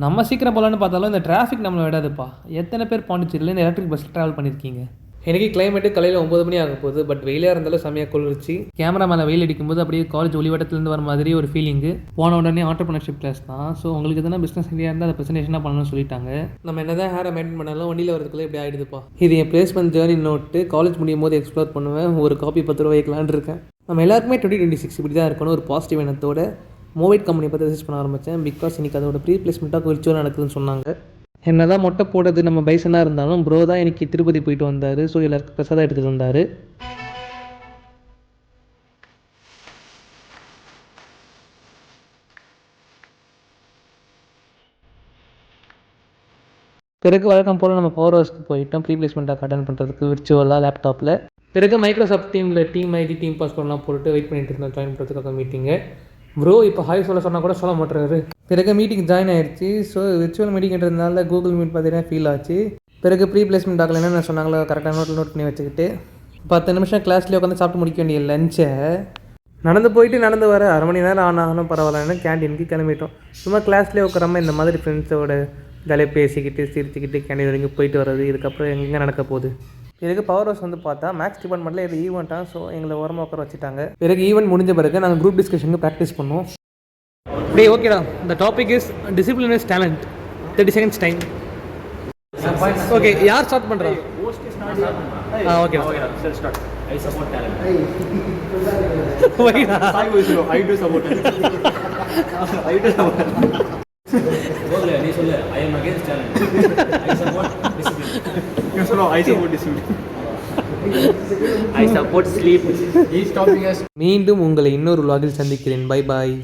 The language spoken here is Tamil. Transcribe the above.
நம்ம சீக்கிரம் போகலான்னு பார்த்தாலும் இந்த டிராஃபிக் நம்மளை விடாதுப்பா. எத்தனை பேர் பாண்டிச்சேரியில் இந்த எலக்ட்ரிக் பஸ்ஸில் ட்ராவல் பண்ணியிருக்கீங்க? எனக்கு கிளைமேட்டு காலையில் 9 மணி ஆக போகுது. பட் வெயிலாக இருந்தாலும் செம்மையாக குளிர்ச்சி. கேமரா மேலே வெயில் அடிக்கும்போது அப்படியே காலேஜ் ஒளிவட்டத்துலேருந்து வர மாதிரி ஒரு ஃபீலிங்கு. போன உடனே ஆண்டர்பிரினர்ஷிப் கிளாஸ் தான். ஸோ உங்களுக்கு எதனா பிஸ்னஸ் ஐடியா இருந்தால் அதை ப்ரெசன்டேஷனாக பண்ணணும்னு சொல்லிட்டாங்க. நம்ம என்ன தான் ஹேரை மெயின்டைன் பண்ணாலும் வண்டியில் வரதுக்குள்ளே இப்படி ஆகிடுதுப்பா. இது என் பிளேஸ்மெண்ட் ஜேர்னி நோட்டு. காலேஜ் முடியும் போது எக்ஸ்ப்ளோர் பண்ணுவேன். ஒரு காப்பி 10 ரூபா வைக்கலான்னு இருக்கேன். நம்ம எல்லாருக்குமே 2026 இப்படி தான் இருக்கணும். ஒரு பாசிட்டிவ் எண்ணத்தோட மூவைட் கம்பெனியை பற்றி ரிசர்ச் பண்ண ஆரம்பித்தேன். பிகாஸ் இன்றைக்கி அதோட ப்ரீ பிளேஸ்மெண்ட்டாக விர்ச்சுவலாக நடக்குதுன்னு சொன்னாங்க. என்ன தான் மொட்டை போடுறது நம்ம பைசனாக இருந்தாலும் ப்ரோ தான் இன்றைக்கி திருப்பதி போயிட்டு வந்தார். ஸோ எல்லாருக்கும் பிரசாதம் எடுத்துகிட்டு வந்தார். பிறகு வழக்கம் போல் நம்ம பவர் ஹவுஸ்க்கு போயிட்டோம் ப்ரீ பிளேஸ்மெண்ட்டாக அட்டன் பண்ணுறதுக்கு விர்ச்சுவலாக லேப்டாப்பில். பிறகு மைக்ரோசாஃப்ட் டீமில் டீம் ஐடி டீம் பாஸ்போர்ட்லாம் போட்டு வெயிட் பண்ணிட்டு இருந்தோம் ஜாயின் பண்ணுறதுக்காக மீட்டிங்கு. ப்ரோ இப்போ ஹாய் சொன்னால் கூட சொல்ல மாட்டுறாரு. பிறகு மீட்டிங் ஜாயின் ஆயிடுச்சு. ஸோ விர்ச்சுவல் மீட்டிங்கிறதுனால கூகுள் மீட் பார்த்தீங்கன்னா ஃபீல் ஆச்சு. பிறகு ப்ரீ பிளேஸ்மெண்ட் ஆகல என்னென்ன சொன்னாங்களோ கரெக்டாக நோட் பண்ணி வச்சுக்கிட்டு 10 நிமிஷம் கிளாஸ்லேயே உட்காந்து சாப்பிட்டு முடிக்க வேண்டிய லஞ்சை நடந்து போயிட்டு நடந்து வர அரை மணி நேரம் ஆனாலும் பரவாயில்லன்னு கேண்டீனுக்கு கிளம்பிட்டோம். சும்மா கிளாஸ்லேயே உட்காராமல் இந்த மாதிரி ஃப்ரெண்ட்ஸோட ஜாலியாக பேசிக்கிட்டு சிரிச்சுக்கிட்டு கேண்டீன் வரைக்கும் போயிட்டு வர்றது. இதுக்கப்புறம் எங்கே நடக்க போகுது. பிறகு பவர் ஹவுஸ் வந்து பார்த்தா மேக்ஸ் டிபார்ட்மெண்ட்டில் இது ஈவெண்ட்டாக. ஸோ எங்களை ஓரமாக உட்கார வச்சுட்டாங்க. பிறகு ஈவெண்ட் முடிஞ்ச பிறகு நாங்கள் குரூப் டிஸ்கஷனுக்கு ப்ராக்டிஸ் பண்ணோம். டே ஓகேடா, the topic is discipline is talent. 30 seconds time. Okay, யார் ஸ்டார்ட் பண்ணுறா? Okay let's start. I support talent. வைடா I do support talent. I do support talent. நீ சொல்லு I am against talent. I support discipline. You சொல்லு I support discipline. I support sleep. Each topic has. மீண்டும் உங்களை இன்னொரு vlog-இல் சந்திக்கிறேன். Bye bye.